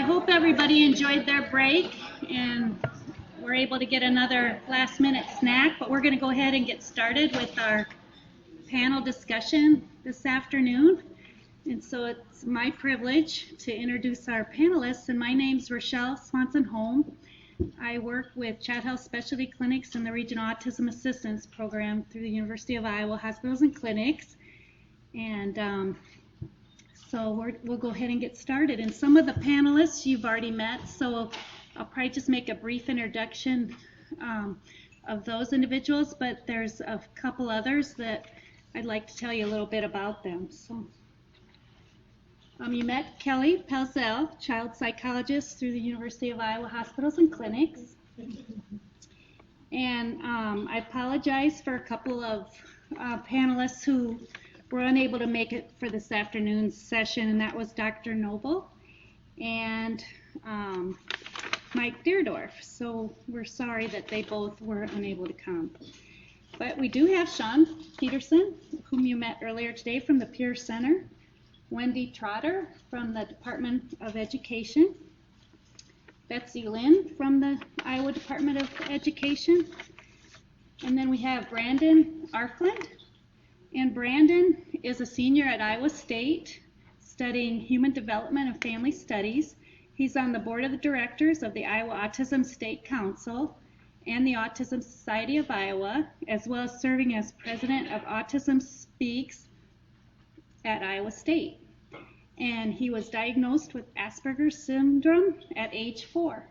hope everybody enjoyed their break and we're able to get another last minute snack, but we're going to go ahead and get started with our panel discussion this afternoon. And so it's my privilege to introduce our panelists, and my name's Rochelle Swanson-Holm. I work with Child Health Specialty Clinics and the Regional Autism Assistance Program through the University of Iowa Hospitals and Clinics. And so we'll go ahead and get started. And some of the panelists you've already met, so I'll probably just make a brief introduction of those individuals, but there's a couple others that I'd like to tell you a little bit about them. So you met Kelly Pelzel, child psychologist through the University of Iowa Hospitals and Clinics. And I apologize for a couple of panelists who were unable to make it for this afternoon's session, and that was Dr. Noble and Mike Deerdorf. So we're sorry that they both were unable to come. But we do have Sean Peterson, whom you met earlier today from the Peer Center, Wendy Trotter from the Department of Education, Betsy Lynn from the Iowa Department of Education, and then we have Brandon Arkland. And Brandon is a senior at Iowa State studying Human Development and Family Studies. He's on the board of the directors of the Iowa Autism State Council and the Autism Society of Iowa, as well as serving as president of Autism Speaks at Iowa State. And he was diagnosed with Asperger's syndrome at age 4.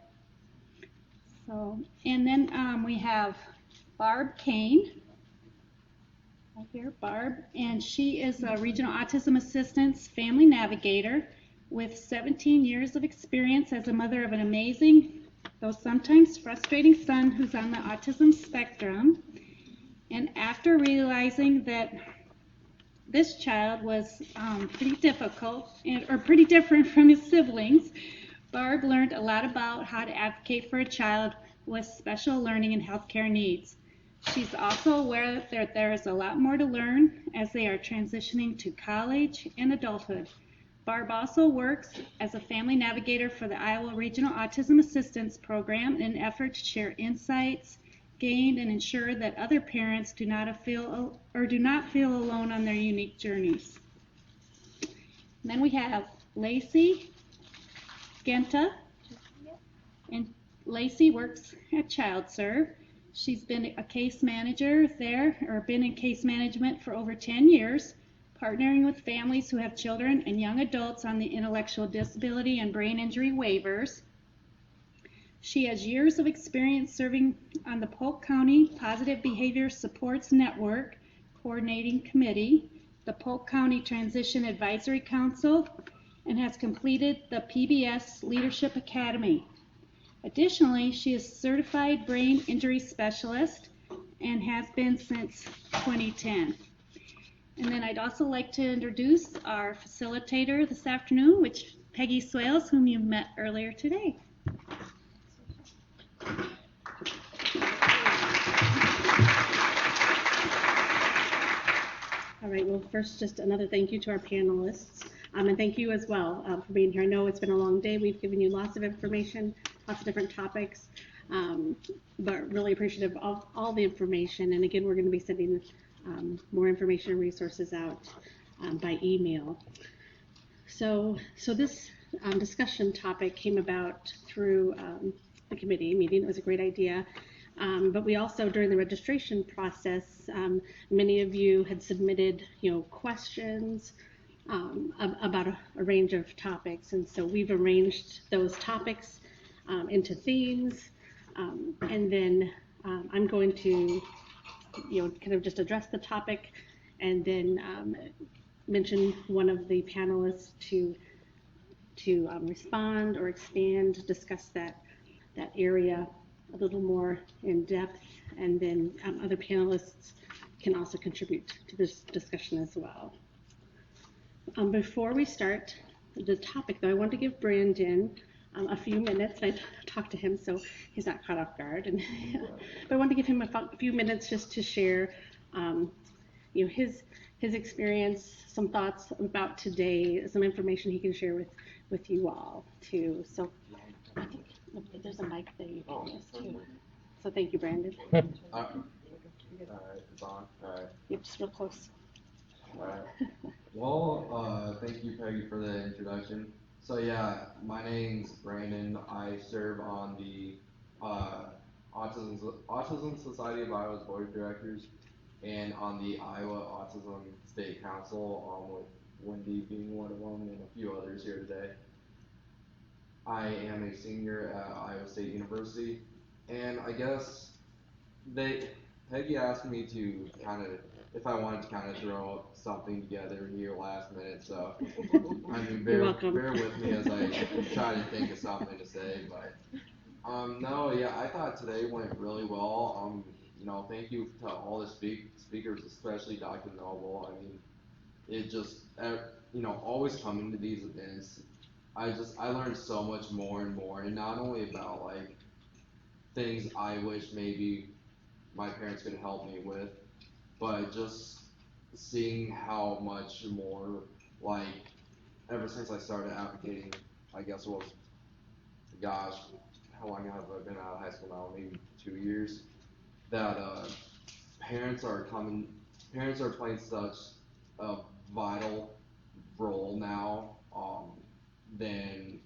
So, and then we have Barb Kane. Right here, Barb, and she is a Regional Autism Assistance Family Navigator with 17 years of experience as a mother of an amazing, though sometimes frustrating son who's on the autism spectrum. And after realizing that this child was pretty difficult or pretty different from his siblings, Barb learned a lot about how to advocate for a child with special learning and healthcare needs. She's also aware that there is a lot more to learn as they are transitioning to college and adulthood. Barb also works as a family navigator for the Iowa Regional Autism Assistance Program in an effort to share insights gained and ensure that other parents do not feel alone on their unique journeys. And then we have Lacey Giunta, and Lacey works at ChildServe. She's been a case manager there, or been in case management for over 10 years, partnering with families who have children and young adults on the intellectual disability and brain injury waivers. She has years of experience serving on the Polk County Positive Behavior Supports Network Coordinating Committee, the Polk County Transition Advisory Council, and has completed the PBS Leadership Academy. Additionally, she is a certified brain injury specialist and has been since 2010. And then I'd also like to introduce our facilitator this afternoon, which is Peggy Swales, whom you met earlier today. All right, well, first, just another thank you to our panelists, and thank you as well for being here. I know it's been a long day. We've given you lots of information, lots of different topics, but really appreciative of all the information. And again, we're going to be sending more information and resources out by email. So this discussion topic came about through the committee meeting. It was a great idea. But we also, during the registration process, many of you had submitted, questions about a range of topics, and so we've arranged those topics into themes, and then I'm going to, kind of just address the topic, and then mention one of the panelists to respond or expand, discuss that area a little more in depth, and then other panelists can also contribute to this discussion as well. Before we start the topic, though, I want to give Brandon a few minutes. I talked to him, so he's not caught off guard. But I want to give him a few minutes just to share, his experience, some thoughts about today, some information he can share with you all too. So I think there's a mic there you can use too. So thank you, Brandon. Alright, it's on. Alright. Yep, just real close. Alright. Well, thank you, Peggy, for the introduction. So yeah, my name's Brandon. I serve on the Autism Society of Iowa's Board of Directors and on the Iowa Autism State Council, with Wendy being one of them and a few others here today. I am a senior at Iowa State University, and I guess Peggy asked me to if I wanted to kind of throw something together here last minute, so I mean, bear with me as I try to think of something to say, but no, yeah, I thought today went really well. Thank you to all the speakers, especially Dr. Noble. I mean, it just, always coming to these events, I learned so much more and more, and not only about like things I wish maybe my parents could help me with, but just seeing how much more, like, ever since I started advocating, I guess it was, gosh, how long have I been out of high school now? Maybe 2 years. That parents are playing such a vital role now than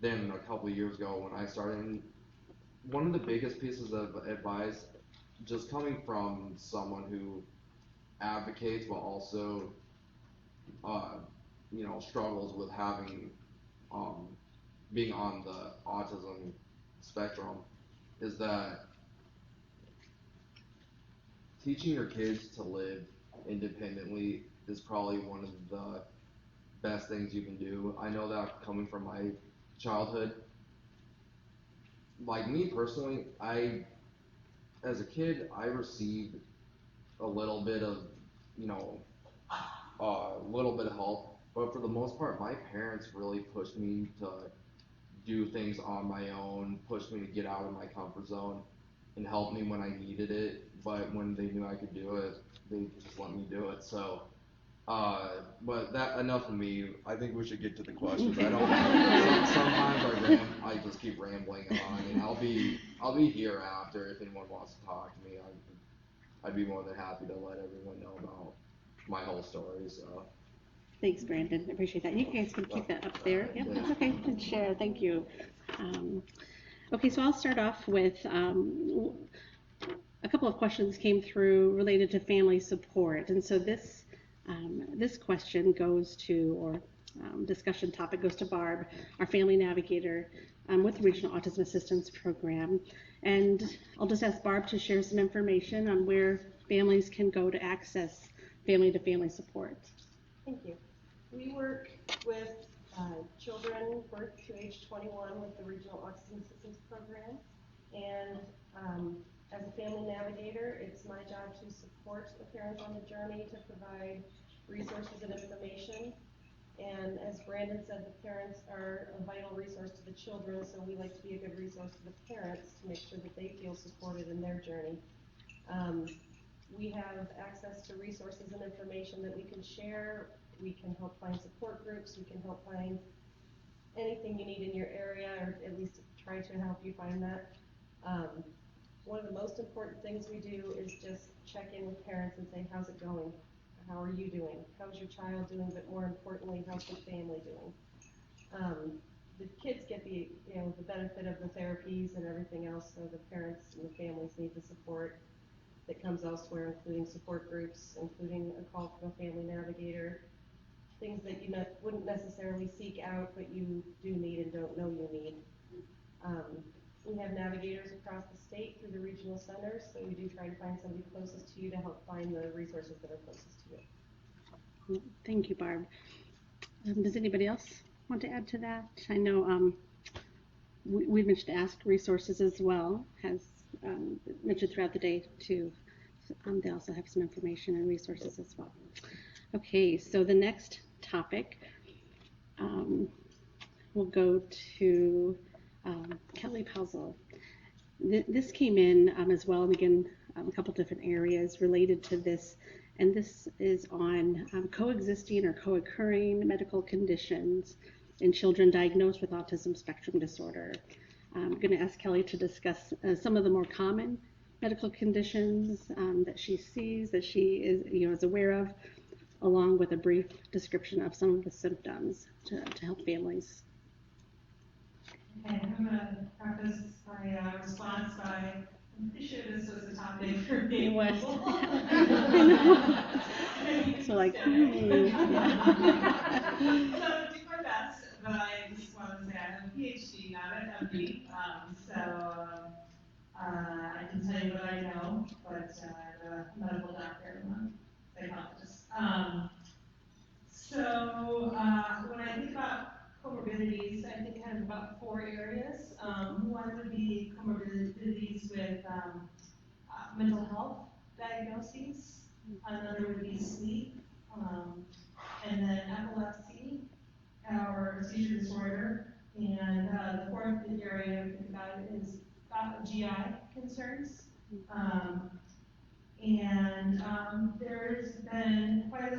a couple of years ago when I started. And one of the biggest pieces of advice, just coming from someone who advocates but also struggles with having being on the autism spectrum, is that teaching your kids to live independently is probably one of the best things you can do. I know that coming from my childhood. Like me personally, as a kid, I received a little bit of, help, but for the most part, my parents really pushed me to do things on my own, pushed me to get out of my comfort zone, and helped me when I needed it. But when they knew I could do it, they just let me do it. So, but that enough of me. I think we should get to the questions. Sometimes I just keep rambling on, and I'll be here after if anyone wants to talk to me. I'd be more than happy to let everyone know about my whole story. So. Thanks, Brandon. I appreciate that. You guys can keep that up there. Yep, that's okay. Good share. Thank you. Okay, so I'll start off with a couple of questions came through related to family support, and so this question goes to, or discussion topic goes to Barb, our family navigator with the Regional Autism Assistance Program, and I'll just ask Barb to share some information on where families can go to access family-to-family support. Thank you. We work with children birth to age 21 with the Regional Autism Assistance Program, and as a family navigator, it's my job to support the parents on the journey, to provide resources and information. And as Brandon said, the parents are a vital resource to the children, so we like to be a good resource to the parents to make sure that they feel supported in their journey. We have access to resources and information that we can share. We can help find support groups. We can help find anything you need in your area, or at least try to help you find that. One of the most important things we do is just check in with parents and say, how's it going? How are you doing? How's your child doing? But more importantly, how's the family doing? The kids get the benefit of the therapies and everything else, so the parents and the families need the support that comes elsewhere, including support groups, including a call from a family navigator, things that you wouldn't necessarily seek out, but you do need and don't know you need. We have navigators across the state through the regional centers, so we do try to find somebody closest to you to help find the resources that are closest to you. Thank you, Barb. Does anybody else want to add to that? I know we mentioned to ask resources as well, has mentioned throughout the day too. They also have some information and resources as well. Okay, so the next topic we'll go to Kelly Pelzel. This came in as well, and again, a couple different areas related to this, and this is on coexisting or co-occurring medical conditions in children diagnosed with autism spectrum disorder. I'm going to ask Kelly to discuss some of the more common medical conditions that she sees, that she is aware of, along with a brief description of some of the symptoms to help families. Okay, I'm going to preface my response by, I'm pretty sure this was a topic for being mobile. So like, So do my best, but I just want to say I have a PhD, not an MD, I can tell you what I know, but I'm a medical doctor, I'm a psychologist. When I think about comorbidities, I think kind of about 4 areas. One would be comorbidities with mental health diagnoses. Another would be sleep, and then epilepsy or seizure disorder. And the 4th area I think about is GI concerns. There's been quite a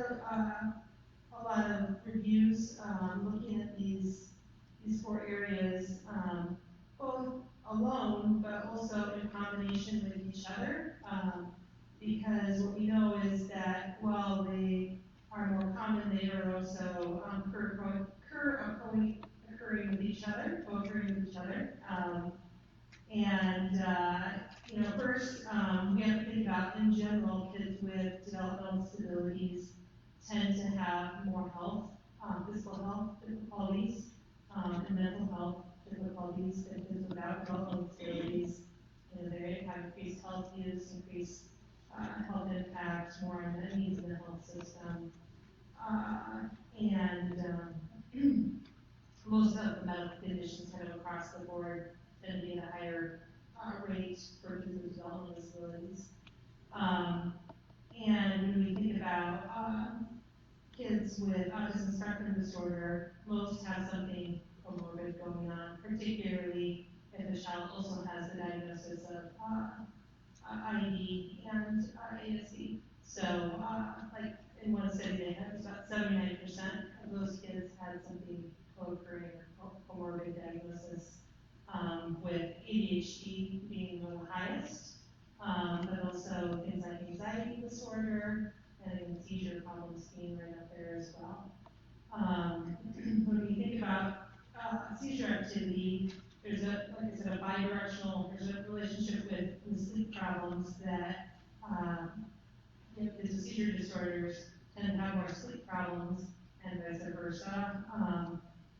lot of reviews looking at these 4 areas, both alone, but also in combination with each other, because what we know is that while they are more common, they are also occurring with each other, co-occurring with each other. First, we have to think about, in general, kids with developmental disabilities tend to have more health, physical health difficulties, and mental health difficulties than kids without developmental disabilities. They have increased health use, increased health impacts, more on the needs of the health system. Most of the medical conditions kind of across the board tend to be at a higher rate for kids with developmental disabilities. And when we think about kids with autism spectrum disorder, most have something comorbid going on, particularly if the child also has the diagnosis of IED and ASD. So, like in one study, they had about 79% of those kids had something co-occurring or comorbid diagnosis, with ADHD being one of the highest, but also things like anxiety disorder and seizure problems being right up there as well. When we think about seizure activity, there's a bi-directional, there's a relationship with sleep problems that if kids with seizure disorders tend to have more sleep problems and vice versa.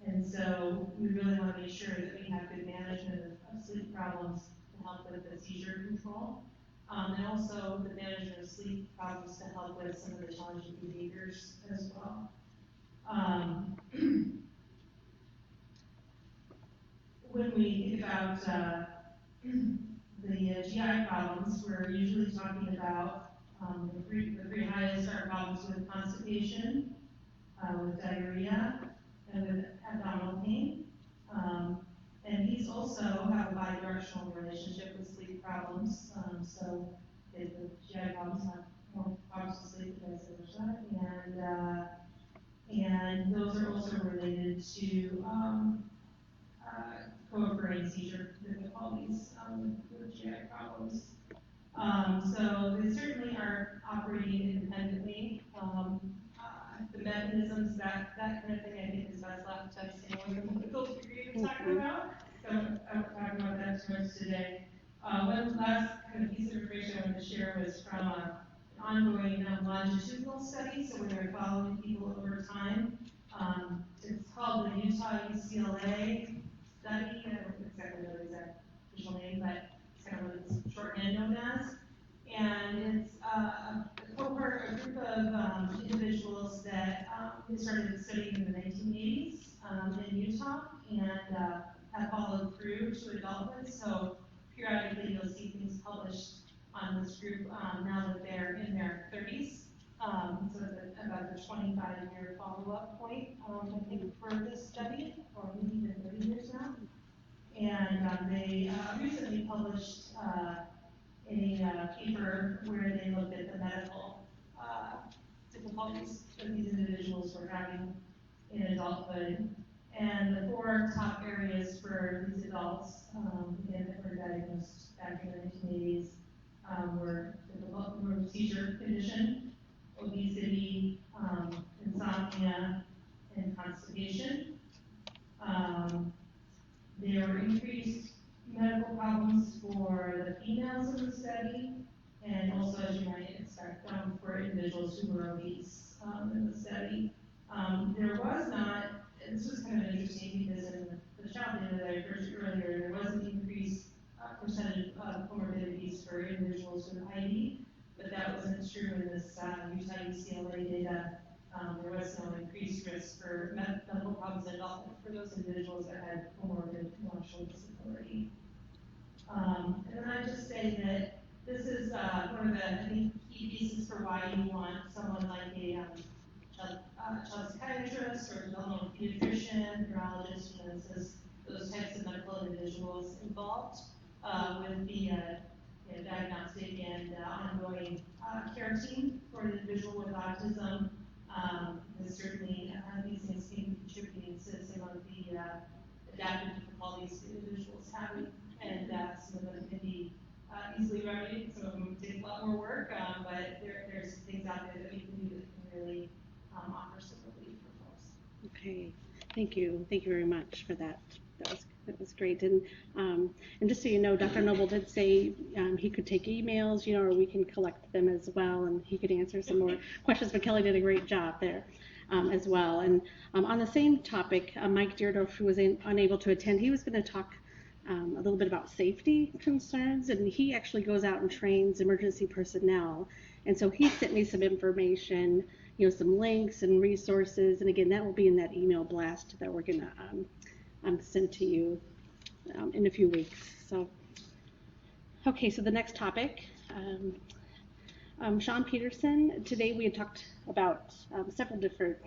And so we really want to make sure that we have good management of sleep problems to help with the seizure control. And also the management of sleep problems to help with some of the challenging behaviors as well. When we think about the GI problems, we're usually talking about the three highest are problems with constipation, with diarrhea, and with abdominal pain. And these also have a bi-directional relationship with sleep problems. So if the GI problems have more problems with sleep and vice versa. And those are also related to co-occurring seizure difficulties with GI problems. So they certainly are operating independently. The mechanisms, that kind of thing, I think is best left to someone with a medical degree to talk about. So I won't talk about that too much today. One last kind of piece of information I wanted to share was from an ongoing longitudinal study. So we are following people over time. It's called the Utah UCLA study. I don't exactly know the exact official name, but it's kind of what it's shorthand known as. And it's a group of individuals that started studying in the 1980s in Utah and have followed through to adulthood. So periodically you'll see things published on this group now that they're in their 30s. So it's about a 25-year follow-up point, I think, for this study, or maybe even 30 years now. And they recently published a paper where they looked at the medical difficulties that these individuals were having in adulthood. And the 4 top areas for these adults, again, that were diagnosed back in the 1980s, were developmental seizure condition, obesity, insomnia, and constipation. There were increased medical problems for the females in the study, and also, as you might expect, for individuals who were obese in the study. There was not, and this was kind of interesting because in the child data that I referred to earlier, there was an increased percentage of comorbidities for individuals with ID, but that wasn't true in this Utah UCLA data. There was no increased risk for medical problems in adulthood for those individuals that had comorbid intellectual disability. And then I just say that this is one of the, I think, key pieces for why you want someone like a child psychiatrist or developmental pediatrician, neurologist, those types of medical individuals involved with the diagnostic and ongoing care team for an individual with autism. Because certainly these things can be contributing to some of the adaptive difficulties individuals have, and some of them can be easily remedied. Some of them take a lot more work, but there's things out there that we can do that can really offer some relief for folks. Okay, thank you very much for that. That was great. And just so you know, Dr. Noble did say he could take emails, or we can collect them as well, and he could answer some more questions. But Kelly did a great job there as well. And on the same topic, Mike Deardorff, who was unable to attend, he was going to talk a little bit about safety concerns, and he actually goes out and trains emergency personnel. And so he sent me some information, some links and resources. And again, that will be in that email blast that we're going to send to you in a few weeks. So, okay, so the next topic, Sean Peterson. Today we had talked about several different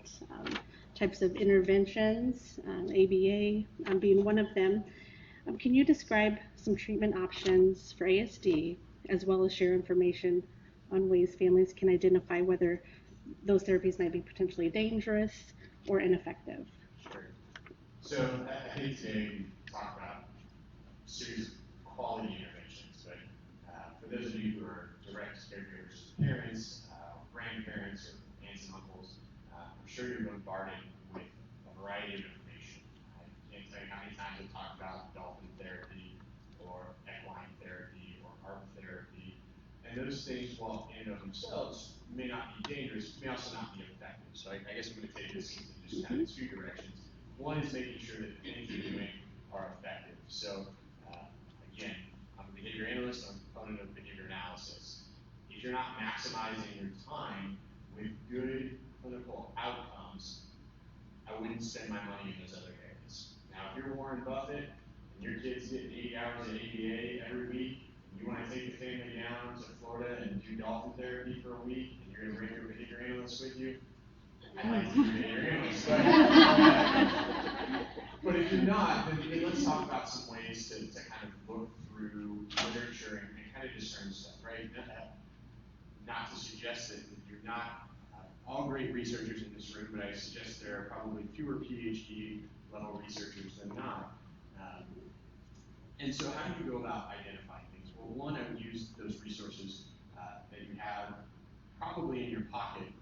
types of interventions, ABA being one of them. Can you describe some treatment options for ASD, as well as share information on ways families can identify whether those therapies might be potentially dangerous or ineffective? Sure. So I think today we talked about a series of quality interventions, but for those of you who are direct caregivers of parents, grandparents, or aunts and uncles, I'm sure you're bombarded with a variety of information. I can't tell you how many times I've talked about dolphin therapy, or equine therapy, or art therapy, and those things, while in and of themselves may not be dangerous, may also not be effective. So I guess I'm going to take this in just kind of 2 directions. One is making sure that the things you're doing are effective. So again, I'm a behavior analyst, I'm a component of behavior analysis. If you're not maximizing your time with good clinical outcomes, I wouldn't spend my money in those other areas. Now, if you're Warren Buffett and your kids get 80 hours of ABA every week, and you want to take the family down to Florida and do dolphin therapy for a week, and you're going to bring your behavior analyst with you, I like to be behavior analyst. But if you're not, then let's talk about some ways to kind of look through literature and kind of discern stuff, right? Not to suggest that you're not all great researchers in this room, but I suggest there are probably fewer PhD level researchers than not. And so how do you go about identifying things? Well, one, I would use those resources that you have probably in your pocket,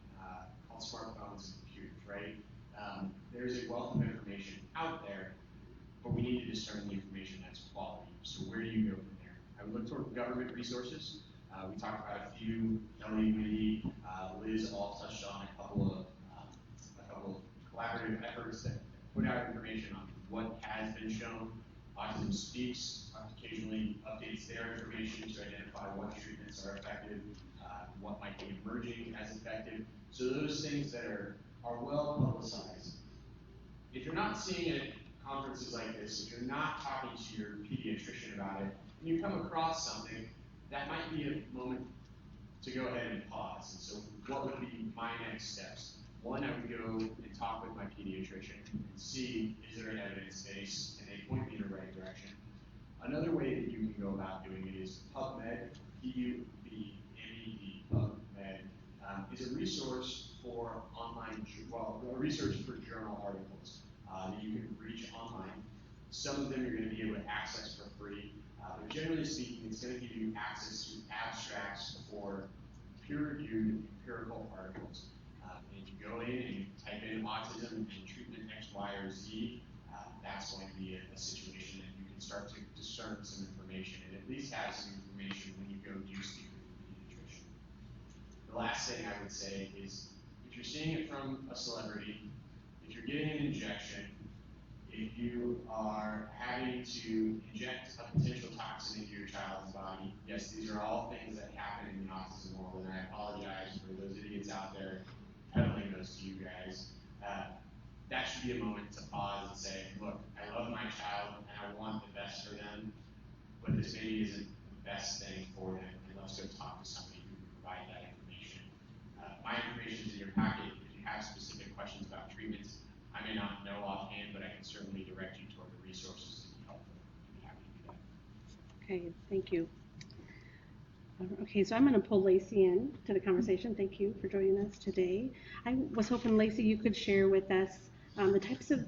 called smartphones and computers, right? There's a wealth of information out there, but we need to discern the information that's quality. So where do you go from there? I would look toward government resources. We talked about a few, Kelly, Wendy, Liz all touched on a couple of collaborative efforts that put out information on what has been shown. Autism Speaks occasionally updates their information to identify what treatments are effective, what might be emerging as effective. So those things that are well publicized. If you're not seeing it at conferences like this, if you're not talking to your pediatrician about it, and you come across something, that might be a moment to go ahead and pause. And so what would be my next steps? One, I would go and talk with my pediatrician and see, is there an evidence base, and they point me in the right direction. Another way that you can go about doing it is PubMed, P-U-B-M-E-D, PubMed, is a resource for a resource for journal articles. that you can reach online. Some of them you're going to be able to access for free, but generally speaking, it's going to give you access to abstracts for peer-reviewed empirical articles. And you go in and you type in autism and treatment X, Y, or Z, that's going to be a situation that you can start to discern some information and at least have some information when you go do speak with the pediatrician. The last thing I would say is, if you're seeing it from a celebrity, if you're getting an injection, if you are having to inject a potential toxin into your child's body, yes, these are all things that happen in the autism world, and I apologize for those idiots out there peddling those to you guys. That should be a moment to pause and say, look, I love my child and I want the best for them, but this maybe isn't the best thing for them, and let's go talk to somebody who can provide that information. My information is in your packet. If you have specific questions about treatments, I may not know offhand, but I can certainly direct you toward the resources to be helpful. I'd be happy to do that. Okay, thank you. Okay, so I'm going to pull Lacey in to the conversation. Thank you for joining us today. I was hoping, Lacey, you could share with us the types of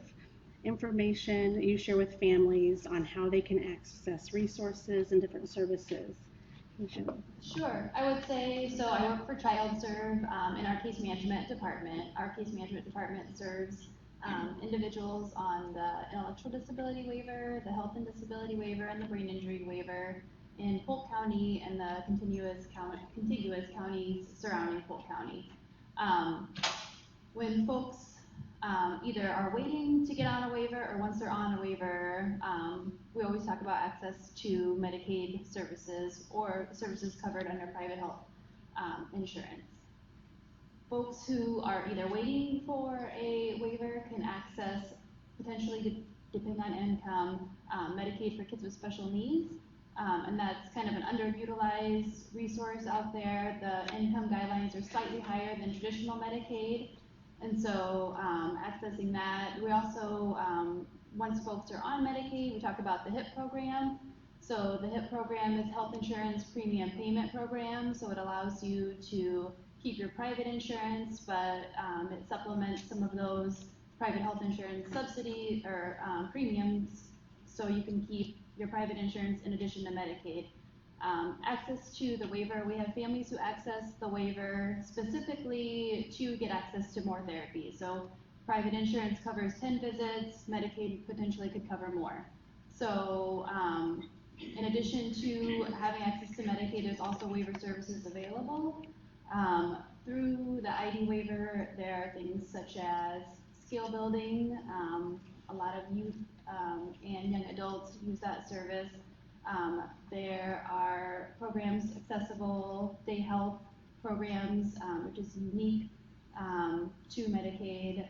information that you share with families on how they can access resources and different services. Sure. I would say, so I work for ChildServe in our case management department. Our case management department serves individuals on the intellectual disability waiver, the health and disability waiver, and the brain injury waiver in Polk County and the contiguous counties surrounding Polk County. When folks either are waiting to get on a waiver or once they're on a waiver, we always talk about access to Medicaid services or services covered under private health insurance. Folks who are either waiting for a waiver can access, potentially depending on income, Medicaid for kids with special needs. And that's kind of an underutilized resource out there. The income guidelines are slightly higher than traditional Medicaid. And so accessing that, we also, once folks are on Medicaid, we talk about the HIP program. So the HIP program is Health Insurance Premium Payment Program. So it allows you to keep your private insurance, but it supplements some of those private health insurance subsidy or premiums, so you can keep your private insurance in addition to Medicaid. Access to the waiver, we have families who access the waiver specifically to get access to more therapy. So private insurance covers 10 visits, Medicaid potentially could cover more. So in addition to having access to Medicaid, there's also waiver services available. Through the ID waiver, there are things such as skill building. A lot of youth and young adults use that service. There are programs, accessible day health programs, which is unique to Medicaid.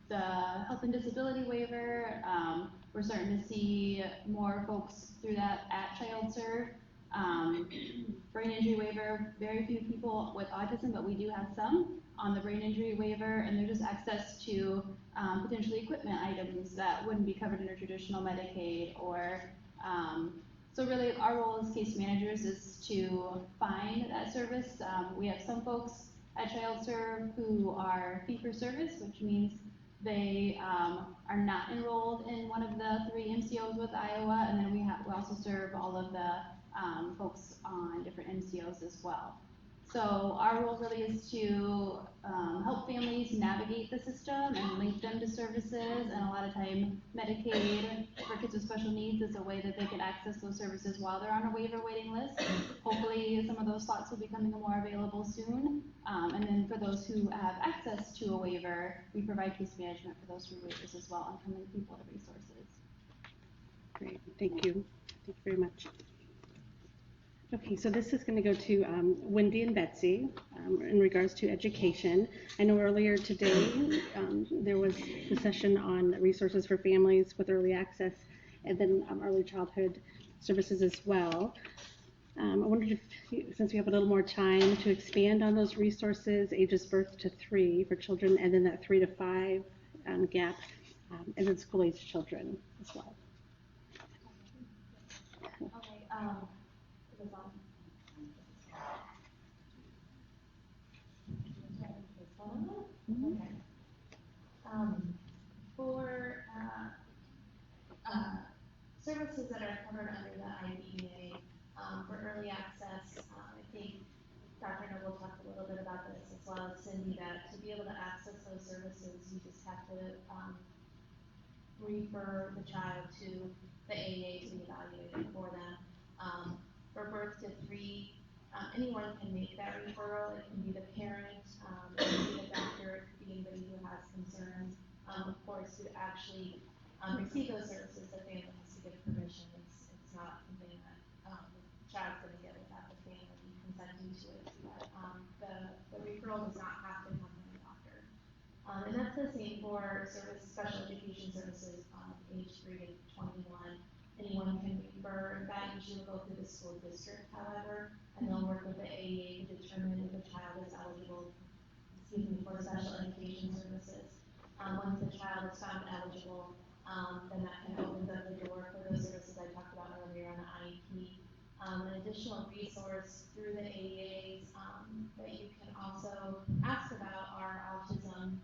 The health and disability waiver, we're starting to see more folks through that at ChildServe. Brain injury waiver, very few people with autism, but we do have some on the brain injury waiver, and there's just access to potentially equipment items that wouldn't be covered under traditional Medicaid. Or so really our role as case managers is to find that service. We have some folks at ChildServe who are fee-for-service, which means they are not enrolled in one of the 3 MCOs with Iowa, and then we also serve all of the folks on different MCOs as well. So our role really is to help families navigate the system and link them to services, and a lot of time Medicaid for kids with special needs is a way that they can access those services while they're on a waiver waiting list. Hopefully some of those slots will be becoming more available soon. And then for those who have access to a waiver, we provide case management for those free waivers as well and can link people to resources. Great, thank you. Thank you very much. Okay, so this is going to go to Wendy and Betsy in regards to education. I know earlier today there was a session on resources for families with early access and then early childhood services as well. I wondered if, since we have a little more time, to expand on those resources, ages birth to 3 for children, and then that 3 to 5 gap, and then school-age children as well. Okay. For services that are covered under the IDEA, for early access, I think Dr. Noble talked a little bit about this as well as Cindy, that to be able to access those services, you just have to refer the child to the AA to be evaluated for them. For birth to 3, anyone can make that referral. It can be the parent, it can be the doctor, it could be anybody who has concerns. Of course, to actually receive those services, the family has to give permission. It's not something that the child's going to get without the family consenting to it. But the referral does not have to come from the doctor. And that's the same for special education services, age 3 to 21. Anyone can refer. That usually will go through the school district, however, and they'll work with the AA to determine if the child is eligible, for special education services. Once the child is found eligible, then that kind of opens up the door for those services I talked about earlier on the IEP. An additional resource through the AAs that you can also ask about are autism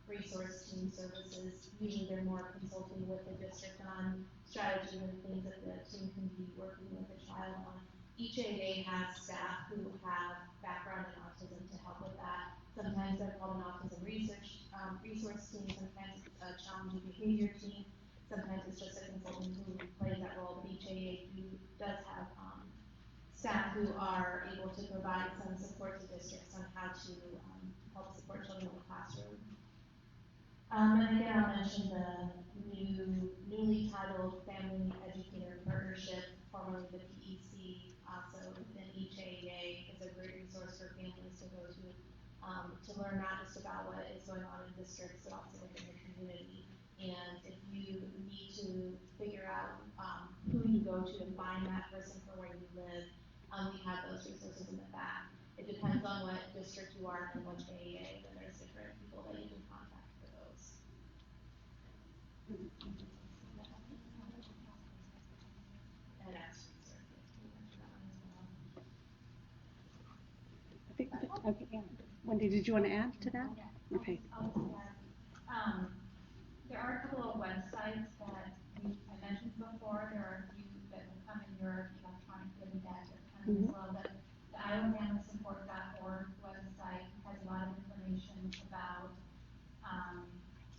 resource team services. Usually they're more consulting with the district on strategy and things that the team can be working with the child on. Each AA has staff who have background in autism to help with that. Sometimes they're called an autism resource team, sometimes it's a challenging behavior team, sometimes it's just a consultant who plays that role, but each AA does have staff who are able to provide some support to districts on how to help support children in the classroom. And again, I'll mention the newly titled Family Educator Partnership, formerly the PEC, also within each AA, is a great resource for families to go to learn not just about what is going on in districts, but also within the community. And if you need to figure out who you go to find that person for where you live, we have those resources in the back. It depends on what district you are and which AA, but there's different people that you can contact for those. And that's I think, okay, yeah. Wendy, did you want to add to that? Okay. I'll just add. There are a couple of websites that I mentioned before. There are a few that will come in your electronic good and bad as well. But the IoFamilySupport.org website has a lot of information about a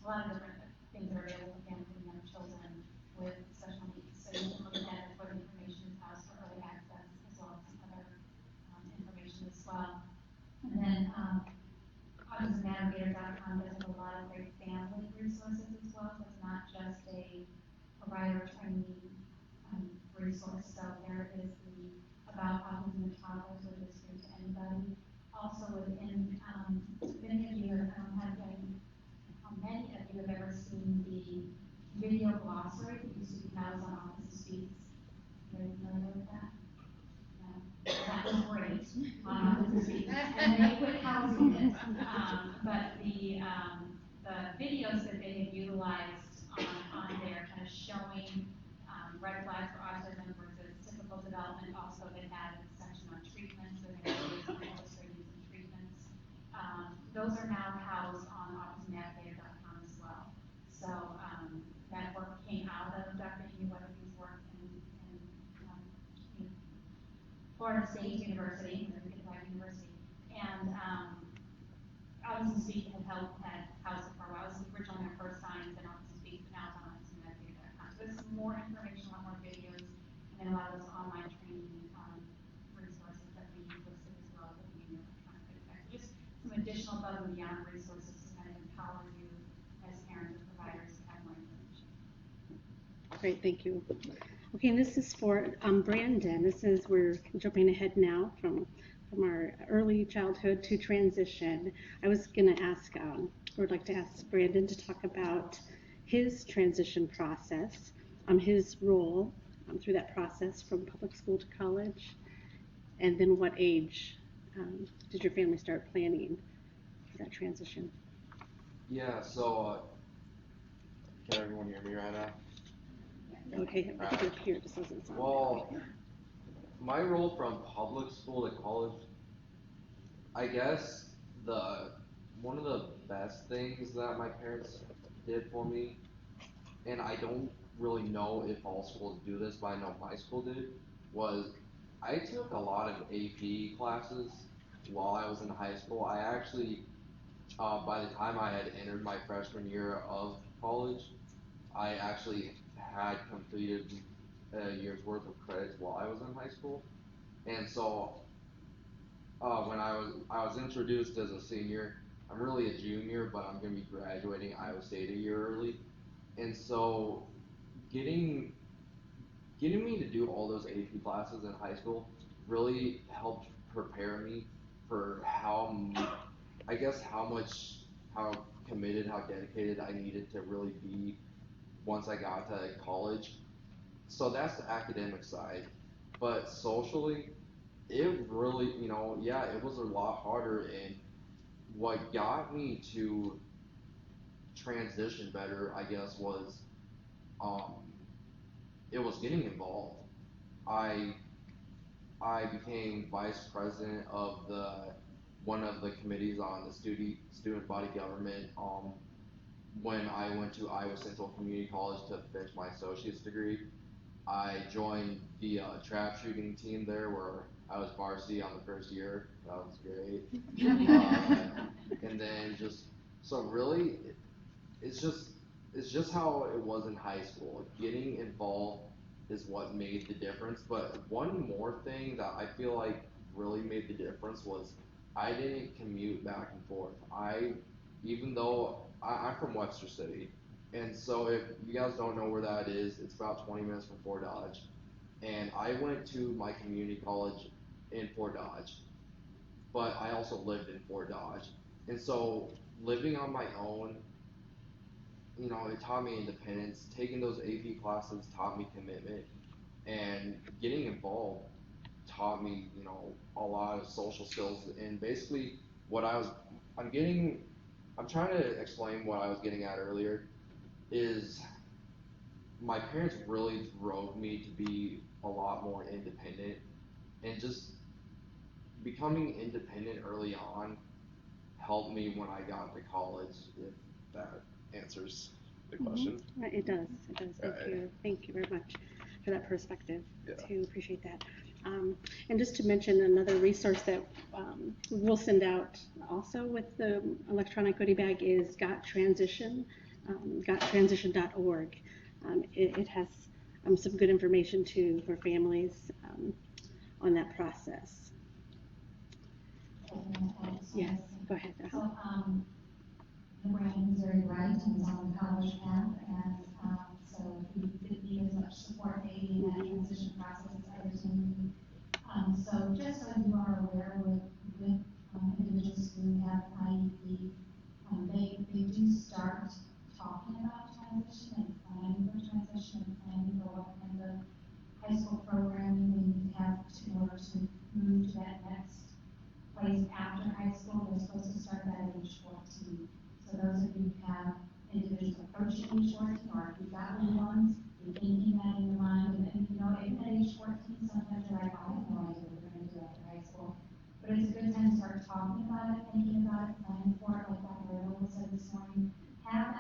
lot of different things that are available for families and young children with special needs. So you can look at that as what information is housed for early access, as well as some other information as well. And then AutismNavigator.com does have a lot of great family resources as well. So it's not just a provider training resource. So there is the About Autism and Toddlers, which is free to anybody. Also within, many of you, I don't have any, how many of you have ever seen the video glossary that used to be housed on Autism Speaks? Are you familiar with that? That was great on Autism Speaks, and they quit housing it. But the videos that they have utilized on there, kind of showing red flags for autism versus typical development. Also, they had a section on treatments, so they had illustrating some treatments. Those are now housed on AutismNavigator.com as well. So that work came out of Dr. Wendy's work in Florida State University, and Autism Speak had housed it for a while. It was originally our first science and Autism Speak, but now it's on AutismNavigator.com. So there's some more information, a lot more videos, and then a lot of those online training resources that we listed as well that we know are trying to affect. Just some additional above and beyond resources to kind of empower you as parents or providers to have more information. Great, thank you. Okay, and this is for Brandon. We're jumping ahead now from our early childhood to transition. I was going to ask, would like to ask Brandon to talk about his transition process, his role through that process from public school to college, and then what age did your family start planning for that transition? Yeah, so can everyone hear me right now? Okay, I think up here just doesn't sound well, my role from public school to college, I guess one of the best things that my parents did for me and I don't really know if all schools do this, but I know my school did, was I took a lot of AP classes while I was in high school. I actually, by the time I had entered my freshman year of college, I actually had completed a year's worth of credits while I was in high school. And so when I was introduced as a senior, I'm really a junior, but I'm gonna be graduating Iowa State a year early. And so getting getting me to do all those AP classes in high school really helped prepare me for I guess how committed, how dedicated I needed to really be once I got to college. So that's the academic side. But socially, it really, yeah, it was a lot harder. And what got me to transition better, I guess, um, it was getting involved. I I became vice president of the one of the committees on the student body government. When I went to Iowa Central Community College to finish my associate's degree, I joined the trap shooting team there, where I was varsity on the first year. That was great. And then just so really, it's just it's just how it was in high school. Getting involved is what made the difference. But one more thing that I feel like really made the difference was I didn't commute back and forth. Even though I'm from Webster City, and so if you guys don't know where that is, it's about 20 minutes from Fort Dodge. And I went to my community college in Fort Dodge, but I also lived in Fort Dodge. And so living on my own, it taught me independence. Taking those AP classes taught me commitment, and getting involved taught me, a lot of social skills. And basically, what I'm getting, I'm trying to explain what I was getting at earlier is my parents really drove me to be a lot more independent, and just becoming independent early on helped me when I got to college, if that answers the question. Right, it does. Thank you. Thank you very much for that perspective. Yeah. To appreciate that. And just to mention another resource that we'll send out also with the electronic goodie bag is Got Transition, gottransition.org. It has some good information too for families on that process. Yes, go ahead. So, the brain is very bright and is on the college path, and so he didn't need as much support maybe in that transition process as others may. So just so you are aware, with individuals who have IEP, they do start talking about transition and planning for transition and planning for what kind of high school programming they need to have in order to move to that next place after high school. They're supposed to start that at age 14. So those of you who have individuals approaching age 14, or if you've got little ones, you're thinking that in your mind, and even at age 14, sometimes you're like, I have no idea what we're going to do after high school. But it's a good time to start talking about it, thinking about it, planning for it, like Dr. Earl said this morning. Have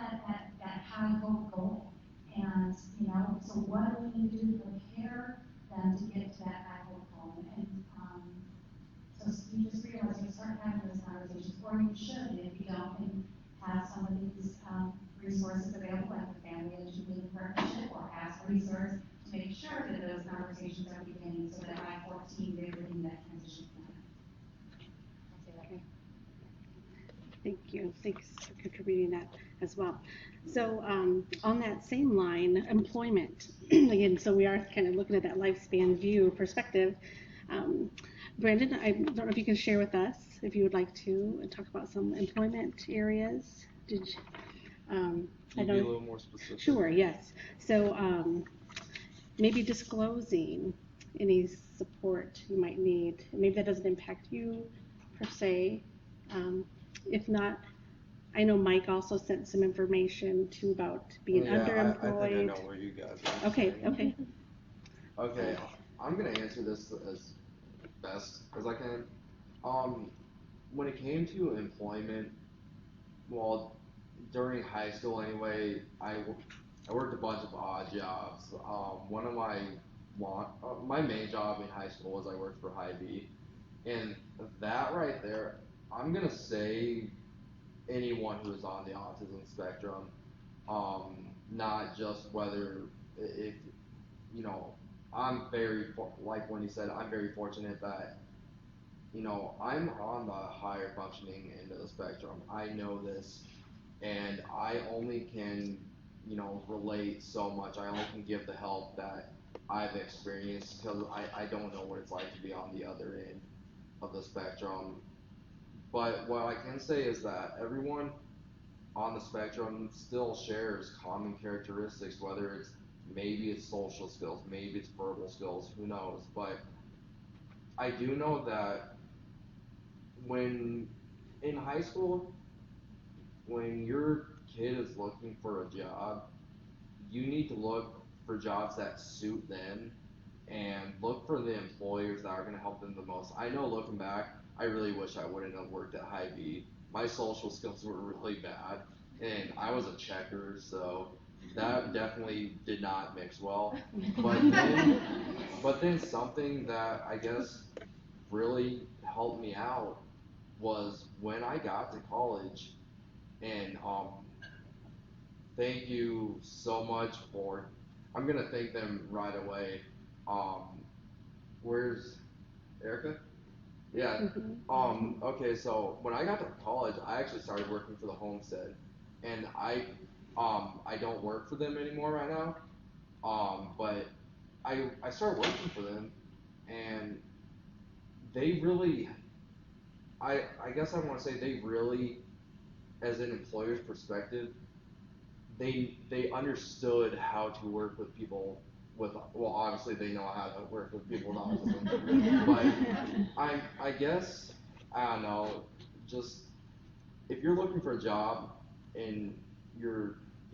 that high hope goal. And, so what do we need to do to prepare them to get to that high hope goal? And so you just realize you start having those conversations, or you should, if you don't, and have some of these resources available, like the Family Educating Partnership, or ask a resource to make sure that those conversations are beginning, so that by 14 they're within that transition plan. Okay. Thank you. Thanks for contributing that as well. So on that same line, employment. Again, so we are kind of looking at that lifespan view perspective. Brandon, I don't know if you can share with us, if you would like to, talk about some employment areas. Can you be a little more specific? Sure, yes. So maybe disclosing any support you might need. Maybe that doesn't impact you per se. If not, I know Mike also sent some information too about being underemployed. I think I know where you guys are. Okay. Okay, I'm gonna answer this as best as I can. When it came to employment, well, during high school anyway, I worked a bunch of odd jobs. One of my main job in high school was I worked for Hy-Vee, and that right there, I'm gonna say anyone who's on the autism spectrum, not just whether if you know, like Wendy said, I'm very fortunate that I'm on the higher functioning end of the spectrum. I know this, and I only can relate so much. I only can give the help that I've experienced because I don't know what it's like to be on the other end of the spectrum. But what I can say is that everyone on the spectrum still shares common characteristics, whether maybe it's social skills, maybe it's verbal skills, who knows. But I do know that when in high school, when your kid is looking for a job, you need to look for jobs that suit them and look for the employers that are going to help them the most. I know looking back, I really wish I wouldn't have worked at Hy-Vee. My social skills were really bad, and I was a checker, so that definitely did not mix well. But then something that I guess really helped me out was when I got to college, and thank you so much for. I'm gonna thank them right away. Where's Erica? Yeah. Okay. So when I got to college, I actually started working for the homestead, and I don't work for them anymore right now. But I started working for them, and they really, I guess I want to say they really, as an employer's perspective, they understood how to work with people with, well, obviously they know how to work with people with autism, but I guess, I don't know, just, if you're looking for a job and if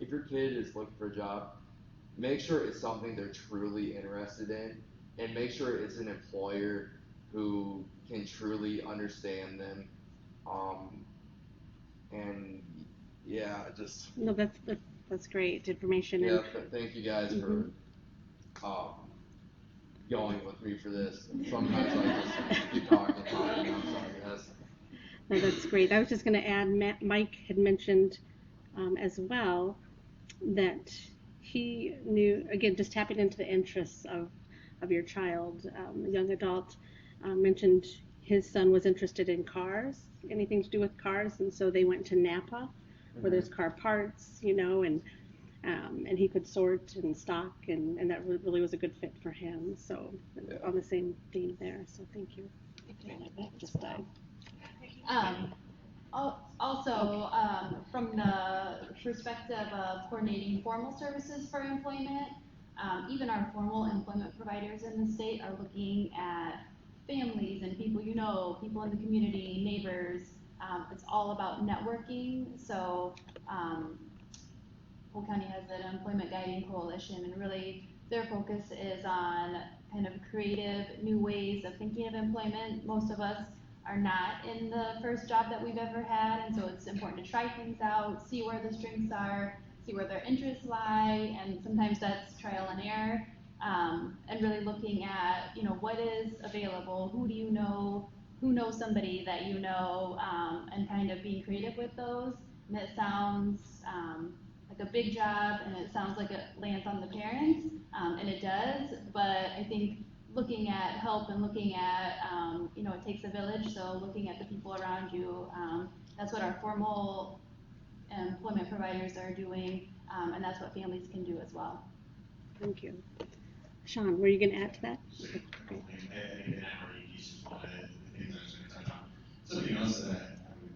your kid is looking for a job, make sure it's something they're truly interested in, and make sure it's an employer who can truly understand them, and yeah, just. No, that's great information. Yeah, thank you guys for going with me for this. Sometimes I just keep talking. I'm sorry, guys. No, that's great. I was just going to add, Mike had mentioned as well that he knew, again, just tapping into the interests of your child, a young adult, mentioned his son was interested in cars, anything to do with cars, and so they went to Napa, where there's car parts, and he could sort and stock, and that really was a good fit for him. So on the same theme there. So thank you. Just died. Also, from the perspective of coordinating formal services for employment, even our formal employment providers in the state are looking at families and people people in the community, neighbors. It's all about networking. So Polk County has an employment guiding coalition, and really their focus is on kind of creative new ways of thinking of employment. Most of us are not in the first job that we've ever had, and so it's important to try things out, see where the strengths are, see where their interests lie, and sometimes that's trial and error, and really looking at, what is available, who do you know, who knows somebody that you know, and kind of being creative with those. And it sounds like a big job, and it sounds like it lands on the parents, and it does, but I think looking at help and looking at, it takes a village, so looking at the people around you, that's what our formal employment providers are doing, and that's what families can do as well. Thank you. Sean, were you going to add to that? Okay, great. I think that already is one of the things I was going to touch on. Something else that I would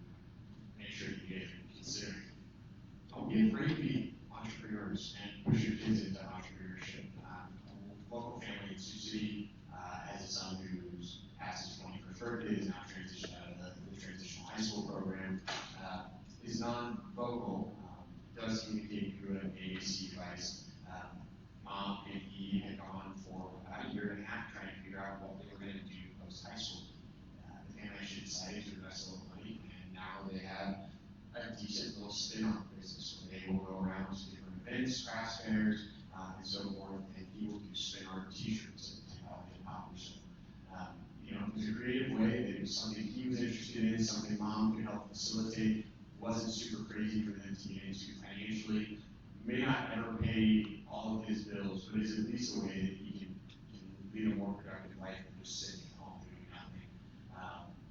make sure you guys are considering. Don't be afraid to be entrepreneurs and push your kids into entrepreneurship. A local family in Sioux City has a son who's past his 21st birthday, is now transitioned out of the transitional high school program, is non-vocal, does communicate through an AAC device. Mom and he had gone for about a year and a half trying to figure out what they were going to do post high school. The family actually decided to invest a little money, and now they have a decent little spin-off business where they will go around to different events tennis, craft fairs, and so forth, and people do spin art t-shirts and poppers. You know, it was a creative way. It was something he was interested in, something mom could help facilitate. Wasn't super crazy for them to get into financially. May not ever pay all of his bills, but it's at least a way that he can lead a more productive life than just sitting at home doing nothing.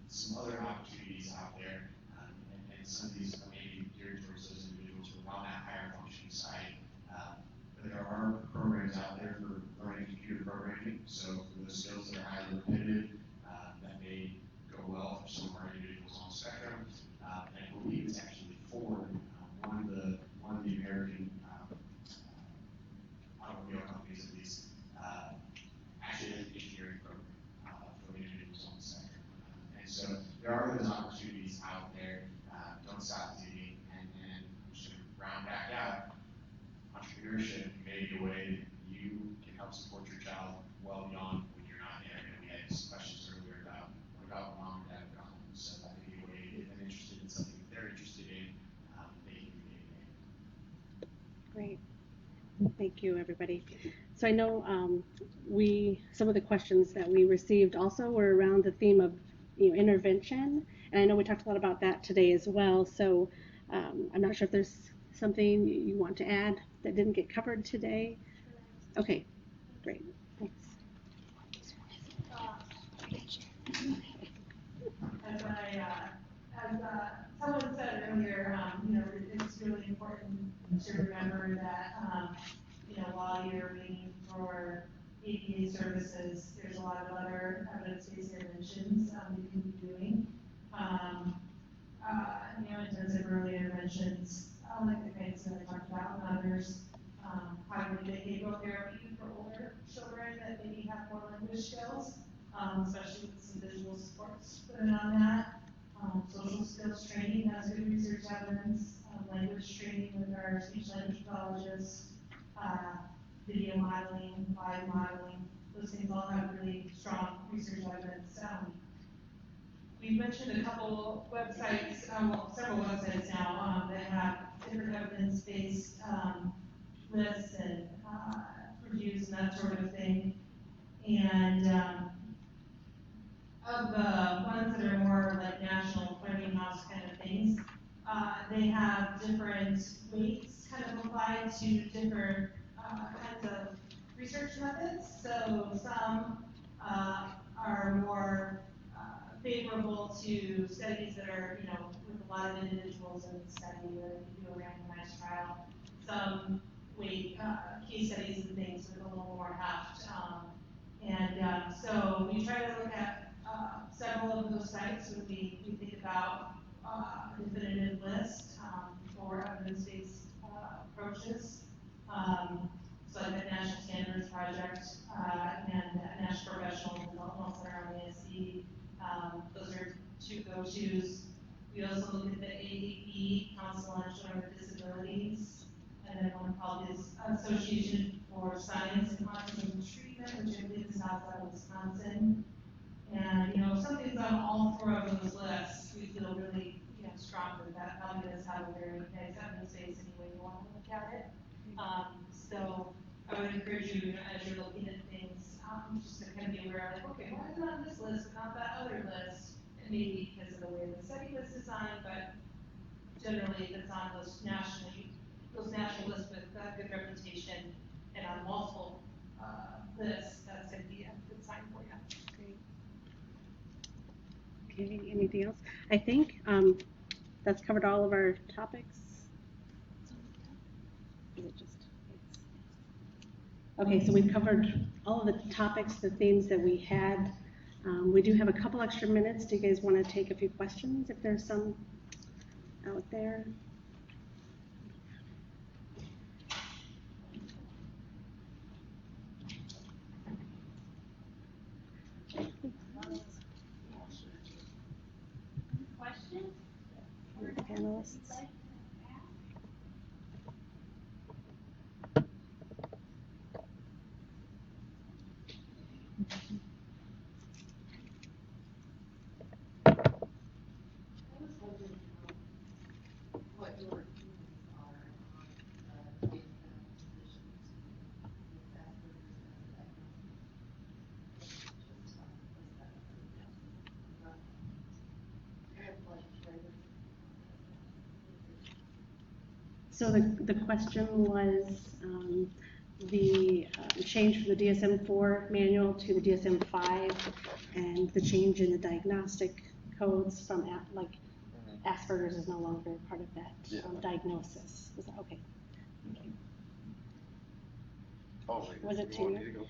Some other opportunities out there, and some of these are maybe geared towards those individuals who are on that higher functioning side. But there are programs out there for learning computer programming, so for those skills that are highly repetitive, that may go well for some of our individuals on the spectrum. And I believe it's actually Ford, one of the American automobile companies at least, actually has an engineering program for individuals on the spectrum. And so there are those opportunities out there. Don't stop digging. And just to round back out, entrepreneurship may be a way that you can help support your child well beyond when you're not there. And we had some questions earlier about what about mom and dad have gone. So that may be a way if they're interested in something that they're interested in, they can be made. Great. Thank you, everybody. So I know some of the questions that we received also were around the theme of intervention, and I know we talked a lot about that today as well. So I'm not sure if there's something you want to add that didn't get covered today. Okay, great. Thanks. As someone said earlier, you know, it's really important to remember that, you know, while you're waiting for APA services, there's a lot of other evidence-based interventions you can be doing. You know, intensive early interventions, like the kinds that I talked about, and others, cognitive behavioral therapy for older children that maybe have more language skills, especially with some visual supports put in on that. Social skills training has good research evidence, language training with our speech language pathologists, video modeling, live modeling, those things all have really strong research evidence. We've mentioned a couple websites, well, several websites now that have different evidence-based lists and reviews and that sort of thing. And of the ones that are more like national clearing house kind of things, they have different weights kind of applied to different kinds of research methods. So some are more favorable to studies that are, you know, with a lot of individuals in the study, or if you do a randomized trial. Some weight case studies and things with a little more heft. So we try to look at several of those sites when we think about a definitive list for evidence-based approaches. So like the National Standards Project and the National Professional Development Center on the ASC, those are two go-tos. We also look at the AAP, Council on Children with Disabilities, and then one called the Association for Science and Autism Treatment, which I believe is outside of Wisconsin. And, you know, if something's on all four of those lists, we feel really, you know, strong that probably does have a very nice evidence base any way you want to look at it. So I would encourage you, as you're looking at things, just to kind of be aware of, like, okay, why is it on this list but not that other list? And maybe because of the way the study was designed, but generally if it's on those national lists with good reputation and on multiple lists, that's going to be a good sign for you. Great. Okay, anything else? I think that's covered all of our topics. Is it just? Okay, so we've covered all of the topics, the themes that we had. We do have a couple extra minutes. Do you guys want to take a few questions if there's some out there? Questions? Panelists? What your views are on So the question was the change from the DSM-4 manual to the DSM-5 and the change in the diagnostic codes from Asperger's is no longer part of that diagnosis. Was that okay? Oh, wait, Was it you want two? me to go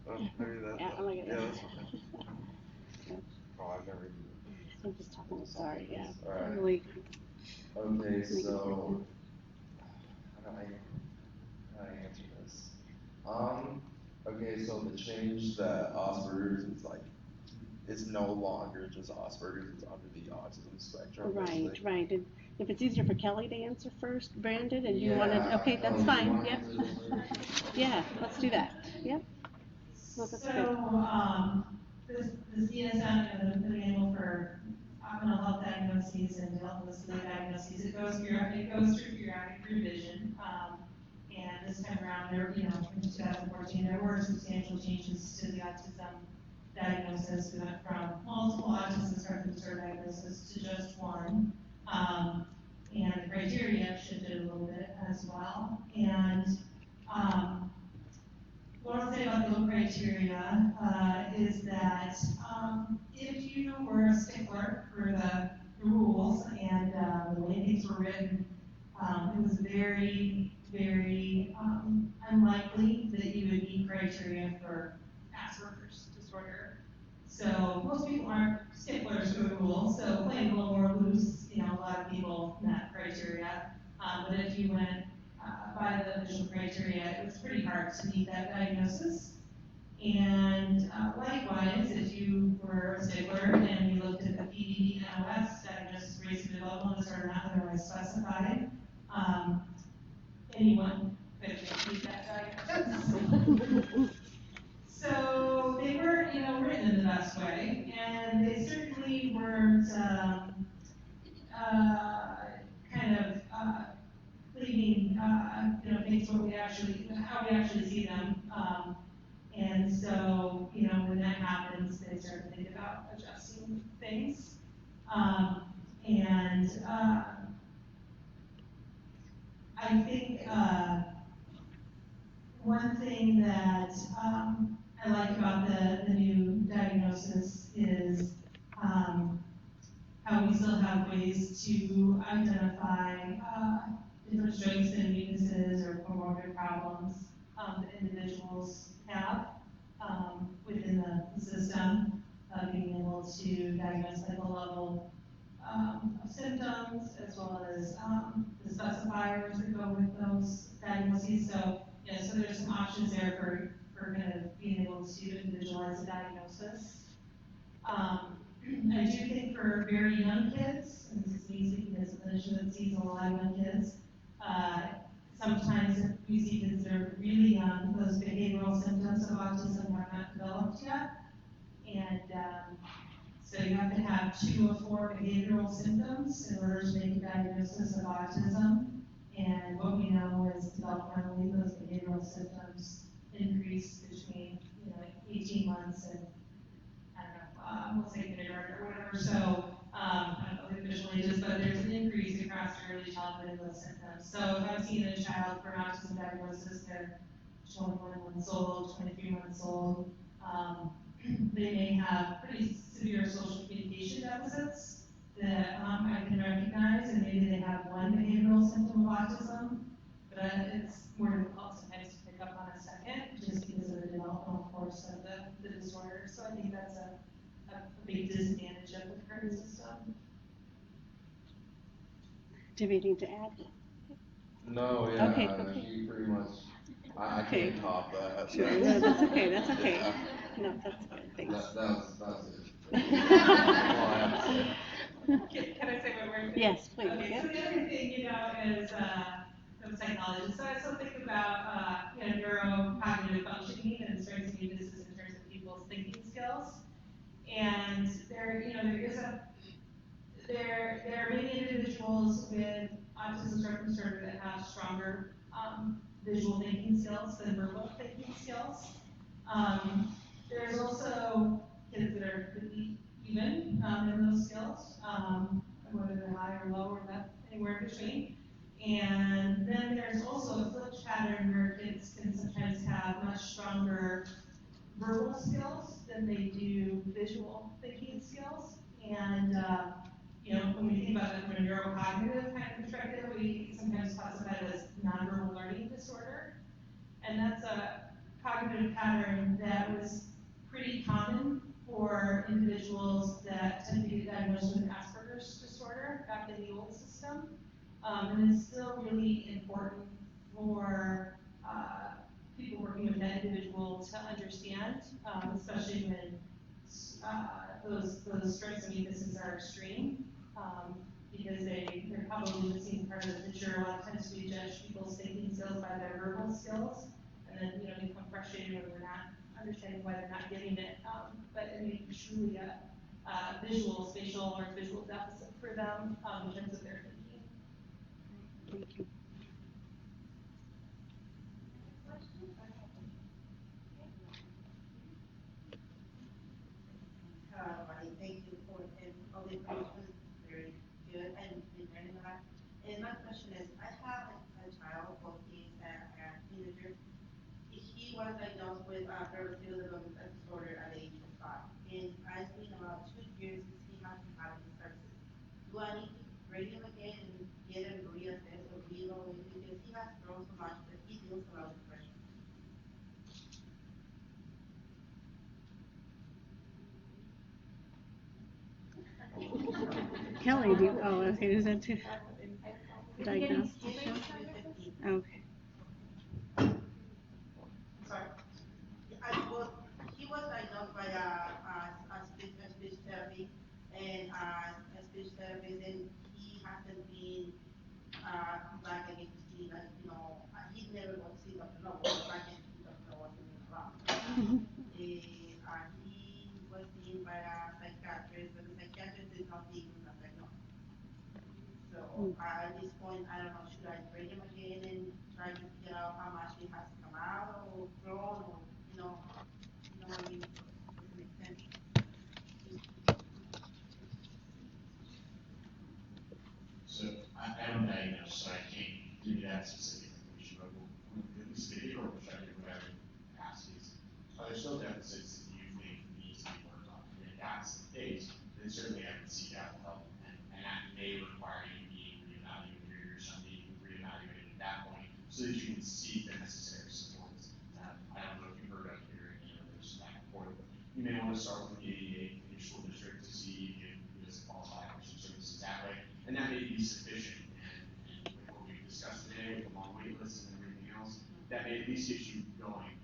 first? Maybe that. Yeah, oh my Yeah, goodness. that's okay. Oh, I've never even. I'm just talking, sorry, yeah. All right. Really. Okay, so how do I answer this? Okay, so the change that Asperger's is like, it's no longer just Asperger's, it's under the autism spectrum. Right, basically. right. And if it's easier for Kelly to answer first, Brandon, and you Yeah, wanted, okay, that's you fine, want yep. me to do this first? Yeah, let's do that, yep. Well, that's good. This DSM, the manual for mental health diagnoses and mental disability diagnoses, it goes through periodic revision. And this time around, in 2014, there were substantial changes to the autism diagnosis. We went from multiple autism spectrum disorder diagnosis to just one. And the criteria shifted a little bit as well. And what I'll say about the criteria is that if you were a stickler for the rules and the way things were written, it was very, very unlikely that you would meet criteria for Asperger's disorder. So most people aren't sticklers for the rules, so playing a little more loose, a lot of people met criteria. But if you went by the official criteria, it was pretty hard to meet that diagnosis. And likewise, if you were a stickler and you looked at the PDD-NOS, diagnosis, race, and developmental disorder not otherwise specified, anyone could meet that diagnosis. So they weren't, written in the best way, and they certainly weren't leaving, things how we actually see them. And so, when that happens, they start to think about adjusting things. I think one thing that I like about the new diagnosis is how we still have ways to identify different strengths and weaknesses or comorbid problems that individuals have within the system, being able to diagnose like a level of symptoms as well as the specifiers that go with those diagnoses. So, so there's some options there for kind of being able to individualize the diagnosis. I do think for very young kids, and this is me speaking as a clinician that sees a lot of young kids, sometimes if we see kids that are really young, those behavioral symptoms of autism have not developed yet. And so you have to have 2 of 4 behavioral symptoms in order to make a diagnosis of autism. And what we know is developmentally those behavioral symptoms increase between 18 months and we'll say kindergarten or whatever. So I don't know the official ages, but there's an increase across early childhood in those symptoms. So if I've seen a child for an autism diagnosis, they're 21 months old, 23 months old, they may have pretty severe social communication deficits that I can recognize, and maybe they have one behavioral symptom of autism, but it's more difficult sometimes to pick up on a second just because of the developmental course of the disorder. So I think that's a big disadvantage of the current system. Do you have anything to add? No, yeah, Okay. he pretty much, I Okay. can't top that. Sure, no, that's okay, that's okay. Yeah. No, that's good, thanks. That was it. That's all I have to say. Can I say one more thing? Yes, please. Okay, Yep. so the other thing, is I'm a psychologist, so I still think about neurocognitive functioning and strengths and weaknesses in terms of people's thinking skills. And there are many individuals with autism spectrum disorder that have stronger visual thinking skills than verbal thinking skills. There's also kids that are pretty even in those skills, whether they're high or low or not, anywhere in between. And then pattern where kids can sometimes have much stronger verbal skills than they do visual thinking skills. And, when we think about it from a neurocognitive kind of perspective, we sometimes classify it as nonverbal learning disorder. And that's a cognitive pattern that was pretty common for individuals that tend to get diagnosed with Asperger's disorder back in the old system. And it's still really important for people working with that individual to understand, especially when those strengths and weaknesses are extreme, because they're probably missing part of the picture. A lot of times we judge people's thinking skills by their verbal skills, and then become frustrated when we're not understanding why they're not getting it. But it may be truly a visual, spatial, or visual deficit for them in terms of their thinking. Thank you. Thank you for all the information. Very good and learning a lot. And my question is, I have a child who is a teenager. He was diagnosed with Peterson disorder at the age of 5. And it's been about 2 years since he hasn't had any services. Do I need to bring him again and get him reassessed or reevaluated? Because he has grown so much that he deals a lot of depression. Kelly, okay, is that too? Diagnosed? Okay. Sorry. He was diagnosed by a speech therapy and a speech therapist, and he hasn't been back again to see, he never got to see Dr. Noble, back in Dr. Noble wasn't around. He was seen by a psychiatrist, but the psychiatrist did not think he was diagnosed. So at this point, I don't know, should I bring him again and try to figure out how much he has come out or grown, or, what I mean? Does it make sense? So I don't diagnose, so I can't give you that specific information, but at least the behavioral perspective, whatever capacities, are there still deficits that you think need to be worked on? And if that's the case, then certainly I would seek out help, and that may require you being reevaluated or somebody reevaluated at that point, so that you can seek the necessary supports. I don't know if you've heard of it or any others that report, but you may want to start with the ADA in your school district to see if you qualify for some services that way, and that may be sufficient. And with what we've discussed today, with the long wait lists and everything else, that may at least get you going.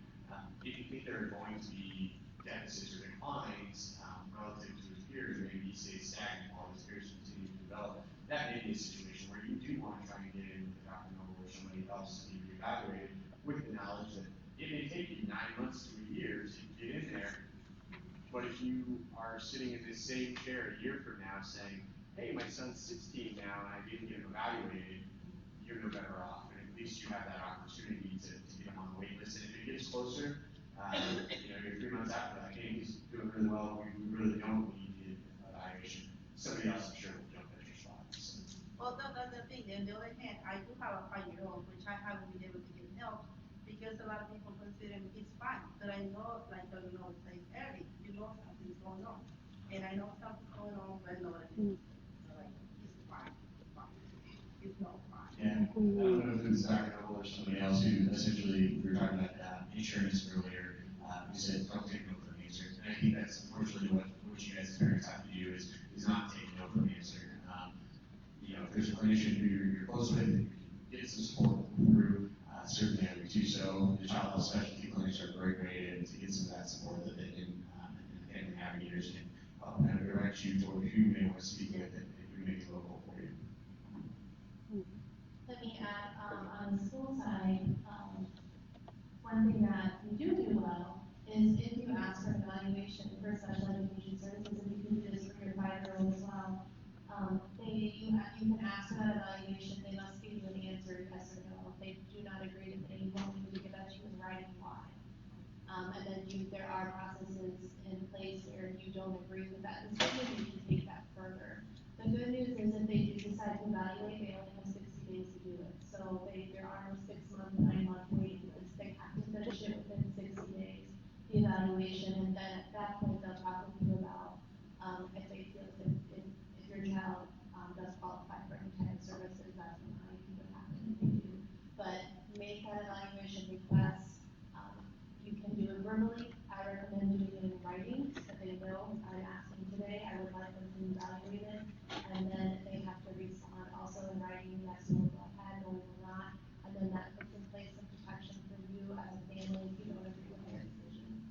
If you think there are going to be deficits or declines relative to his peers, or maybe he stays stagnant while his peers continue to develop, that may be a situation where you do want to try and get in with Dr. Noble or somebody else to be reevaluated, with the knowledge that it may take you 9 months to a year to get in there. But if you are sitting in this same chair a year from now saying, hey, my son's 16 now and I didn't get him evaluated, you're no better off. And at least you have that opportunity to get him on the wait list. And if it gets closer, you're 3 months after, like, hey, he's doing really well, we really don't need the evaluation. Somebody else, I'm sure, will jump at your spot. So. Well, that's the thing. On the other hand, I do have a 5-year-old, which I haven't been able to get help because a lot of people consider he's fine. But I know, like the says early, something's going on. And I know something's going on, but I know what it is. So, he's fine. He's not fine. Yeah, I don't know if it was Dr. Noble or somebody else who essentially, we were talking about insurance earlier, who said, don't take no for an answer. And I think that's unfortunately what you guys as parents have to do is not take no for an answer. If there's a clinician who you're close with, you can get some support through, certainly I would do so. The child health specialty clinics are a great way to get some of that support that they can, and family navigators can help kind of direct you toward who you may want to speak with and who may be local for you. Let me add, on the school side, one thing that we do well is if you ask for an evaluation for special education services, and you can do this for your 5-year-old as well, you can ask for that evaluation. They must give you an answer, yes or no. If they do not agree, then they won't need to give that to you in writing why. And then there are processes in place where if you don't agree with that decision, you can take that further. The good news is if they do decide to evaluate, they only have 60 days to do it. So there are no 6-month, 9-month evaluation, and then at that point, they'll talk with you about, if they feel if your child, does qualify for any kind of services, that's when IEP would happen if they do. But make that evaluation request, you can do it verbally, I recommend doing it in writing, so they know I'm asking today, I would like them to evaluate it, and then they have to respond also in writing, yes, no, go ahead, no, will not, and then that puts in place some protection for you as a family if you don't agree with their decision.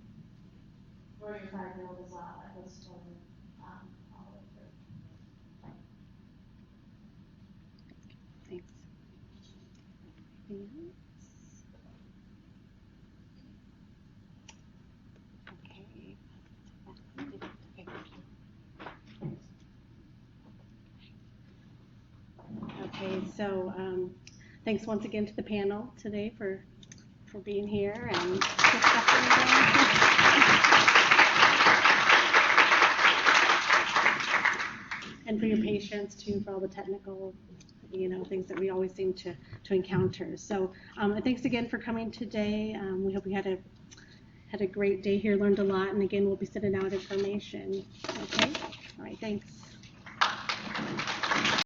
Or your 5-year-old as well, that goes totally, all the way through. Thanks. Anything else? Okay, so thanks once again to the panel today for being here and for your patience too, for all the technical things that we always seem to encounter. So thanks again for coming today. We hope you had a great day here, learned a lot, and again we'll be sending out information. Okay, all right, thanks.